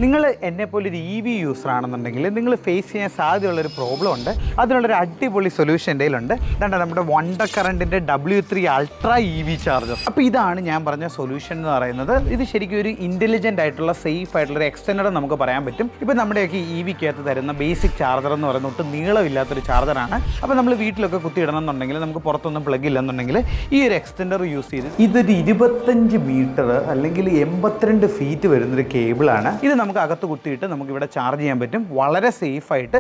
നിങ്ങൾ എന്നെപ്പോലെ ഒരു EV യൂസർ ആണെന്നുണ്ടെങ്കിൽ നിങ്ങൾ ഫേസ് ചെയ്യാൻ സാധ്യതയുള്ളൊരു പ്രോബ്ലം ഉണ്ട്. അതിനുള്ളൊരു അടിപൊളി സൊല്യൂഷൻ എൻ്റെ കയ്യിലുണ്ട്. ഇതാണ് നമ്മുടെ വണ്ടർ കറണ്ടിൻ്റെ W3 അൾട്രാ EV ചാർജർ. അപ്പോൾ ഇതാണ് ഞാൻ പറഞ്ഞ സൊല്യൂഷൻ എന്ന് പറയുന്നത്. ഇത് ശരിക്കും ഒരു ഇൻ്റലിജൻ്റ് ആയിട്ടുള്ള സേഫ് ആയിട്ടുള്ള ഒരു എക്സ്റ്റൻഡർ നമുക്ക് പറയാൻ പറ്റും. ഇപ്പോൾ നമ്മുടെയൊക്കെ EVക്കകത്ത് തരുന്ന ബേസിക് ചാർജർ എന്ന് പറയുന്നത് ഒട്ടും നീളമില്ലാത്തൊരു ചാർജറാണ്. അപ്പോൾ നമ്മൾ വീട്ടിലൊക്കെ കുത്തിയിടണം എന്നുണ്ടെങ്കിൽ, നമുക്ക് പുറത്തൊന്നും പ്ലഗ് ഇല്ലെന്നുണ്ടെങ്കിൽ ഈ ഒരു എക്സ്റ്റൻഡർ യൂസ് ചെയ്ത് ഇതൊരു 25 മീറ്റർ അല്ലെങ്കിൽ 82 ഫീറ്റ് വരുന്നൊരു കേബിളാണ്. ഇത് നമുക്ക് അകത്ത് കുത്തിയിട്ട് നമുക്ക് ഇവിടെ ചാർജ് ചെയ്യാൻ പറ്റും. വളരെ സേഫായിട്ട്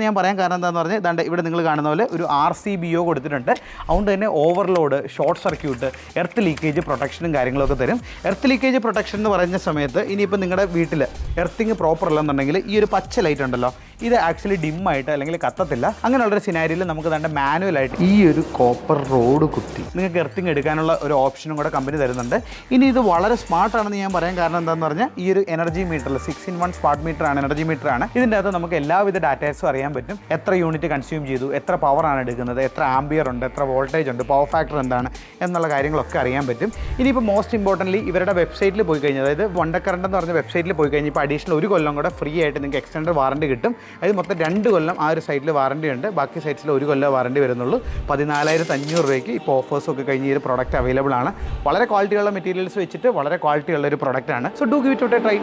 ഞാൻ പറയാൻ കാരണം എന്താണെന്ന് പറഞ്ഞാൽ ഇതാണ്ട് ഇവിടെ നിങ്ങൾ കാണുന്ന പോലെ ഒരു RCBO കൊടുത്തിട്ടുണ്ട്. അതുകൊണ്ട് തന്നെ overload, short circuit, earth leakage പ്രൊട്ടക്ഷനും കാര്യങ്ങളൊക്കെ തരും. എർത്ത് ലീക്കേജ് പ്രൊട്ടക്ഷൻ എന്ന് പറയുന്ന സമയത്ത് ഇനിയിപ്പോൾ നിങ്ങളുടെ വീട്ടിൽ എർത്തിങ് പ്രോപ്പർ അല്ലെന്നുണ്ടെങ്കിൽ ഈ ഒരു പച്ച ലൈറ്റ് ഉണ്ടല്ലോ, ഇത് ആക്ച്വലി ഡിമ്മായിട്ട് അല്ലെങ്കിൽ കത്തത്തില്ല. അങ്ങനെയുള്ളൊരു സിനാരിയിൽ നമുക്ക് തന്നെ മാനുവലായിട്ട് ഈ ഒരു കോപ്പർ റോഡ് കുത്തി നിങ്ങൾക്ക് എർത്തിങ് എടുക്കാനുള്ള ഒരു ഓപ്ഷനും കൂടെ കമ്പനി തരുന്നുണ്ട്. ഇനി ഇത് വളരെ സ്മാർട്ടാണെന്ന് ഞാൻ പറയാൻ കാരണം എന്താണെന്ന് പറഞ്ഞാൽ ഈ ഒരു എനർജി മീറ്ററിൽ 6-in-1 സ്മാർട്ട് മീറ്ററാണ്, എനർജി മീറ്ററാണ്. ഇതിൻ്റെ അകത്ത് നമുക്ക് എല്ലാവിധ ഡാറ്റേഴ്സും അറിയാൻ പറ്റും. എത്ര യൂണിറ്റ് കൺസ്യൂം ചെയ്തു, എത്ര പവറാണ് എടുക്കുന്നത്, എത്ര ആംബിയർ ഉണ്ട്, എത്ര വോൾട്ടേജ് ഉണ്ട്, പവർ ഫാക്ടർ എന്താണ് എന്നുള്ള കാര്യങ്ങളൊക്കെ അറിയാൻ പറ്റും. ഇനിയിപ്പോൾ മോസ്റ്റ് ഇമ്പോർട്ടൻ്റ്ലി ഇവരുടെ വെബ്സൈറ്റിൽ പോയി കഴിഞ്ഞാൽ, അതായത് വണ്ടർ കറണ്ട് എന്ന് പറഞ്ഞ വെബ്സൈറ്റിൽ പോയി കഴിഞ്ഞാൽ ഇപ്പോൾ അഡീഷണൽ 1 കൊല്ലം കൂടെ ഫ്രീ ആയിട്ട് നിങ്ങൾക്ക് എക്സ്റ്റൻഡർ വാറണ്ടി കിട്ടും. അത് മൊത്തം 2 കൊല്ലം ആ ഒരു സൈറ്റിൽ വാറണ്ടി ഉണ്ട്. ബാക്കി സൈറ്റ്സിൽ 1 കൊല്ലം വാറണ്ടി വരുന്നുള്ളൂ. 14,500 രൂപയ്ക്ക് ഇപ്പോൾ ഓഫേഴ്സൊക്കെ കഴിഞ്ഞ് ഈ ഒരു പ്രോഡക്റ്റ് അവൈലബിൾ ആണ്. വളരെ ക്വാളിറ്റിയുള്ള മെറ്റീരിയൽസ് വെച്ചിട്ട് വളരെ ക്വാളിറ്റിയുള്ള ഒരു പ്രോഡക്റ്റാണ്. So do give it A try.